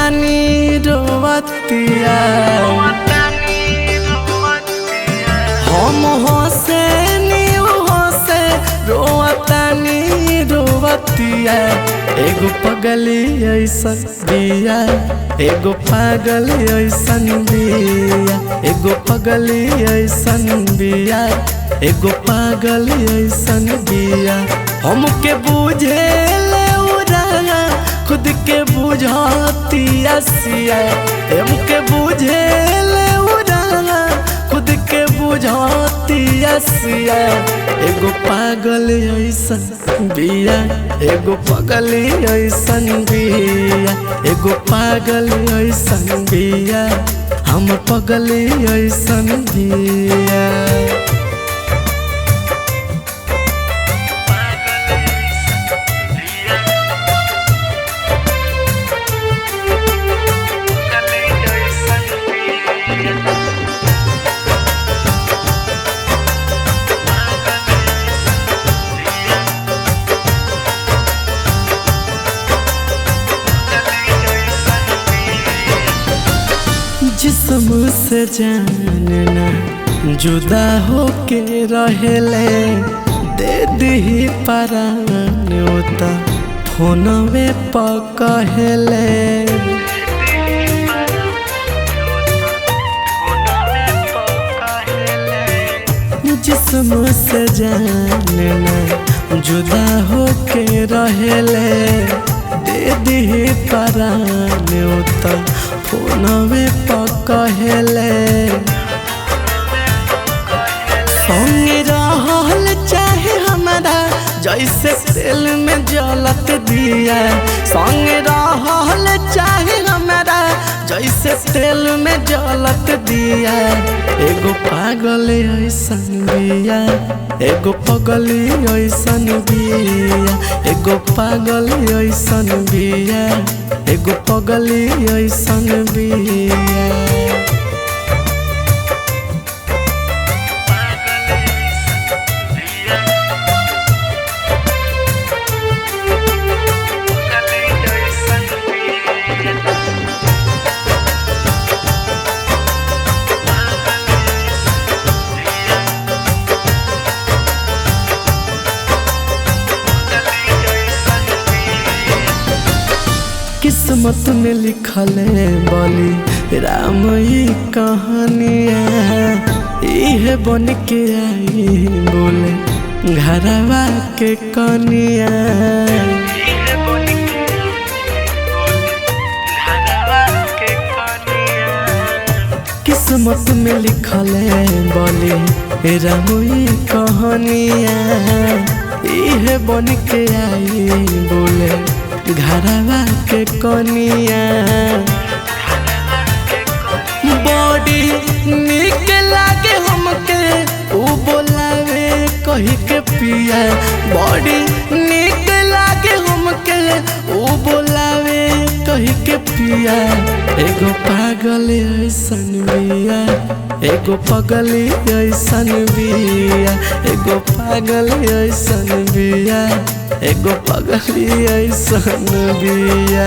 रोवतानी रोवतिया हम हंसे नीऊ हंसे रोवतानी रोवतिया एगो पगली ऐसन बिया एगो पागल ऐसन बिया एगो पगली ऐसन बिया एगो पागल ऐसन बिया हमके बुझे ले उड़ा खुद के बुझातिया सिया हमके बुझे ले उड़ा खुद के बुझातिया सिया एगो पागल ऐसन बिया एगो पगली ऐसन बिया एगो पागल ऐसन बिया हम पगली ऐसन बिया। जिस्म से जानना जुदा होके रहेले दे दी परान उता फोनवे पकहेले जिस्म से जानना जुदा होके रहेले दे दी परान उता फोनवे पकहेले संगे रहल चाहे हमारा जैसे तेल में जलत दिया संगे रहल चाहे हमारा जैसे तेल में जलत दिया एगो पागल ऐसन बिया एगो पगली ऐसन बिया एगो पागल ऐसन बिया एगो पगली ऐसन बिया। किस्मत में लिखल बोली राम ई कहानिया इहे बन के आई बोले घरवा के कनिया किस्मत में लिखल बोली राम ई कहानिया इहे बन के आई बोले घरवा के कनिया बड़ी निक लागे हमके ऊ बोलावे कही के पिया बड़ी निक लागे हमके ऊ बोलावे कही के पिया एगो पागल ऐसन बिया एगो पगली ऐसन बिया एगो पागल ऐसन बिया एगो पगली ऐसन बिया।